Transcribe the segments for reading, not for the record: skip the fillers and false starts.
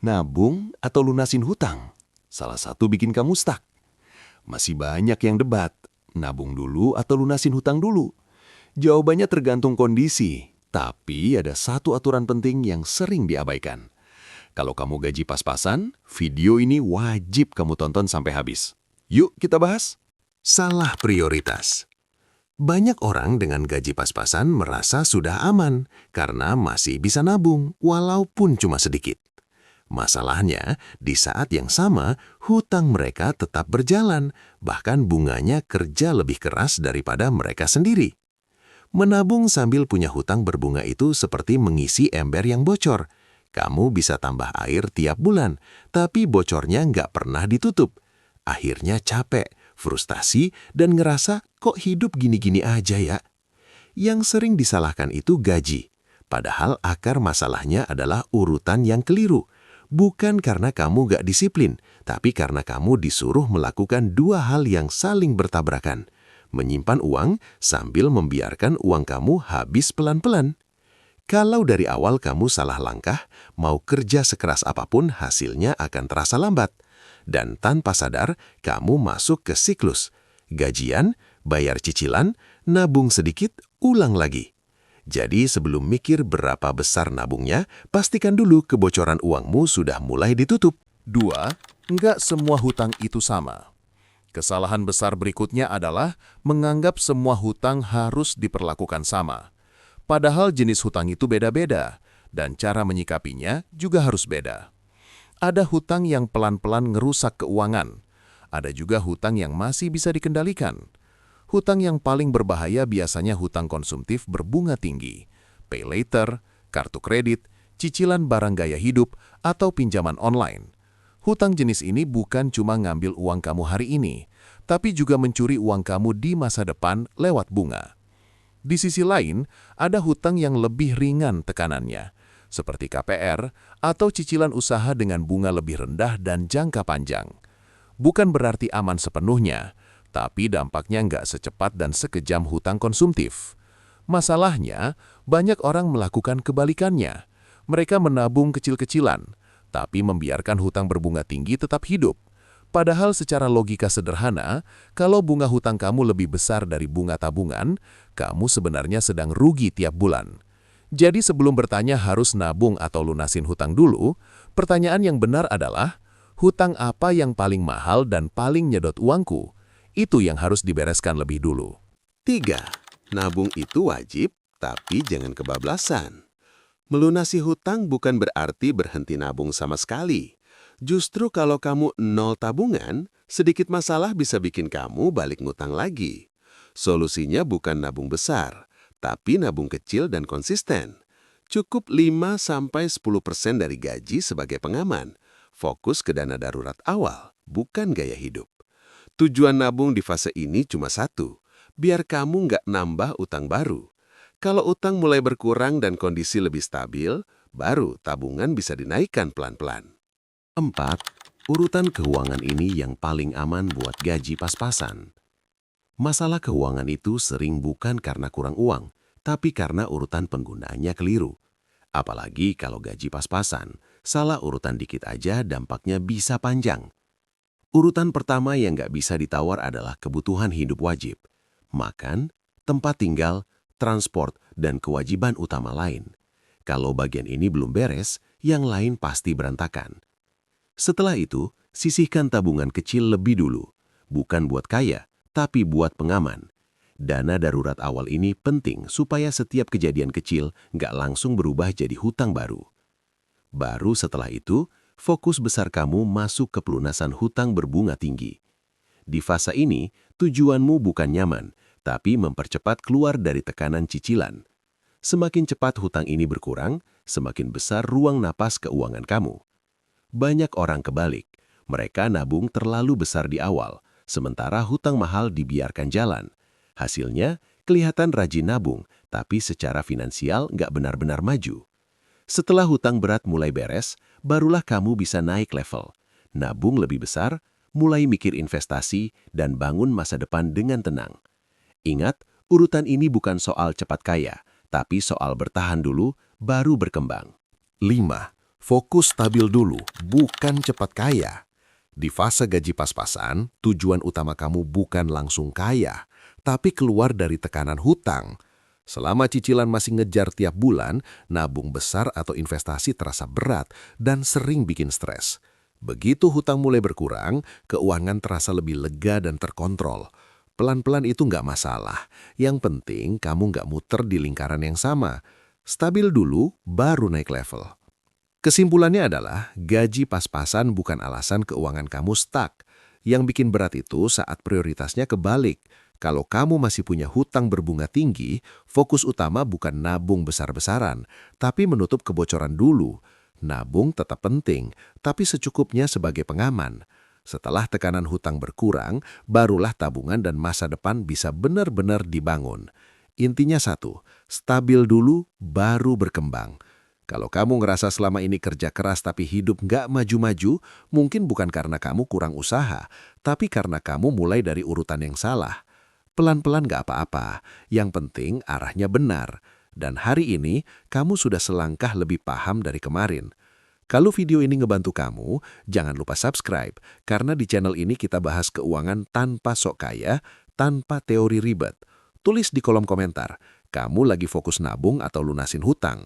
Nabung atau lunasin hutang? Salah satu bikin kamu stuck. Masih banyak yang debat, nabung dulu atau lunasin hutang dulu? Jawabannya tergantung kondisi, tapi ada satu aturan penting yang sering diabaikan. Kalau kamu gaji pas-pasan, video ini wajib kamu tonton sampai habis. Yuk kita bahas. Salah prioritas. Banyak orang dengan gaji pas-pasan merasa sudah aman karena masih bisa nabung walaupun cuma sedikit. Masalahnya, di saat yang sama, hutang mereka tetap berjalan, bahkan bunganya kerja lebih keras daripada mereka sendiri. Menabung sambil punya hutang berbunga itu seperti mengisi ember yang bocor. Kamu bisa tambah air tiap bulan, tapi bocornya nggak pernah ditutup. Akhirnya capek, frustasi, dan ngerasa kok hidup gini-gini aja ya. Yang sering disalahkan itu gaji. Padahal akar masalahnya adalah urutan yang keliru. Bukan karena kamu gak disiplin, tapi karena kamu disuruh melakukan dua hal yang saling bertabrakan. Menyimpan uang sambil membiarkan uang kamu habis pelan-pelan. Kalau dari awal kamu salah langkah, mau kerja sekeras apapun hasilnya akan terasa lambat. Dan tanpa sadar, kamu masuk ke siklus. Gajian, bayar cicilan, nabung sedikit, ulang lagi. Jadi sebelum mikir berapa besar nabungnya, pastikan dulu kebocoran uangmu sudah mulai ditutup. 2. Enggak semua hutang itu sama. Kesalahan besar berikutnya adalah menganggap semua hutang harus diperlakukan sama. Padahal jenis hutang itu beda-beda, dan cara menyikapinya juga harus beda. Ada hutang yang pelan-pelan ngerusak keuangan. Ada juga hutang yang masih bisa dikendalikan. Hutang yang paling berbahaya biasanya hutang konsumtif berbunga tinggi, pay later, kartu kredit, cicilan barang gaya hidup, atau pinjaman online. Hutang jenis ini bukan cuma ngambil uang kamu hari ini, tapi juga mencuri uang kamu di masa depan lewat bunga. Di sisi lain, ada hutang yang lebih ringan tekanannya, seperti KPR atau cicilan usaha dengan bunga lebih rendah dan jangka panjang. Bukan berarti aman sepenuhnya, tapi dampaknya nggak secepat dan sekejam hutang konsumtif. Masalahnya, banyak orang melakukan kebalikannya. Mereka menabung kecil-kecilan, tapi membiarkan hutang berbunga tinggi tetap hidup. Padahal secara logika sederhana, kalau bunga hutang kamu lebih besar dari bunga tabungan, kamu sebenarnya sedang rugi tiap bulan. Jadi sebelum bertanya harus nabung atau lunasin hutang dulu, pertanyaan yang benar adalah, hutang apa yang paling mahal dan paling nyedot uangku? Itu yang harus dibereskan lebih dulu. 3. Nabung itu wajib, tapi jangan kebablasan. Melunasi hutang bukan berarti berhenti nabung sama sekali. Justru kalau kamu nol tabungan, sedikit masalah bisa bikin kamu balik ngutang lagi. Solusinya bukan nabung besar, tapi nabung kecil dan konsisten. Cukup 5-10% dari gaji sebagai pengaman. Fokus ke dana darurat awal, bukan gaya hidup. Tujuan nabung di fase ini cuma satu, biar kamu nggak nambah utang baru. Kalau utang mulai berkurang dan kondisi lebih stabil, baru tabungan bisa dinaikkan pelan-pelan. 4. Urutan keuangan ini yang paling aman buat gaji pas-pasan. Masalah keuangan itu sering bukan karena kurang uang, tapi karena urutan penggunaannya keliru. Apalagi kalau gaji pas-pasan, salah urutan dikit aja dampaknya bisa panjang. Urutan pertama yang nggak bisa ditawar adalah kebutuhan hidup wajib. Makan, tempat tinggal, transport, dan kewajiban utama lain. Kalau bagian ini belum beres, yang lain pasti berantakan. Setelah itu, sisihkan tabungan kecil lebih dulu. Bukan buat kaya, tapi buat pengaman. Dana darurat awal ini penting supaya setiap kejadian kecil nggak langsung berubah jadi hutang baru. Baru setelah itu, fokus besar kamu masuk ke pelunasan hutang berbunga tinggi. Di fase ini, tujuanmu bukan nyaman, tapi mempercepat keluar dari tekanan cicilan. Semakin cepat hutang ini berkurang, semakin besar ruang napas keuangan kamu. Banyak orang kebalik, mereka nabung terlalu besar di awal, sementara hutang mahal dibiarkan jalan. Hasilnya, kelihatan rajin nabung, tapi secara finansial nggak benar-benar maju. Setelah hutang berat mulai beres, barulah kamu bisa naik level. Nabung lebih besar, mulai mikir investasi, dan bangun masa depan dengan tenang. Ingat, urutan ini bukan soal cepat kaya, tapi soal bertahan dulu, baru berkembang. 5. Fokus stabil dulu, bukan cepat kaya. Di fase gaji pas-pasan, tujuan utama kamu bukan langsung kaya, tapi keluar dari tekanan hutang. Selama cicilan masih ngejar tiap bulan, nabung besar atau investasi terasa berat dan sering bikin stres. Begitu hutang mulai berkurang, keuangan terasa lebih lega dan terkontrol. Pelan-pelan itu nggak masalah. Yang penting kamu nggak muter di lingkaran yang sama. Stabil dulu, baru naik level. Kesimpulannya adalah, gaji pas-pasan bukan alasan keuangan kamu stuck. Yang bikin berat itu saat prioritasnya kebalik. Kalau kamu masih punya hutang berbunga tinggi, fokus utama bukan nabung besar-besaran, tapi menutup kebocoran dulu. Nabung tetap penting, tapi secukupnya sebagai pengaman. Setelah tekanan hutang berkurang, barulah tabungan dan masa depan bisa benar-benar dibangun. Intinya satu, stabil dulu, baru berkembang. Kalau kamu ngerasa selama ini kerja keras tapi hidup nggak maju-maju, mungkin bukan karena kamu kurang usaha, tapi karena kamu mulai dari urutan yang salah. Pelan-pelan nggak apa-apa, yang penting arahnya benar. Dan hari ini, kamu sudah selangkah lebih paham dari kemarin. Kalau video ini ngebantu kamu, jangan lupa subscribe, karena di channel ini kita bahas keuangan tanpa sok kaya, tanpa teori ribet. Tulis di kolom komentar, kamu lagi fokus nabung atau lunasin hutang.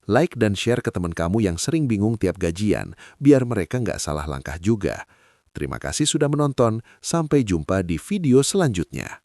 Like dan share ke teman kamu yang sering bingung tiap gajian, biar mereka nggak salah langkah juga. Terima kasih sudah menonton, sampai jumpa di video selanjutnya.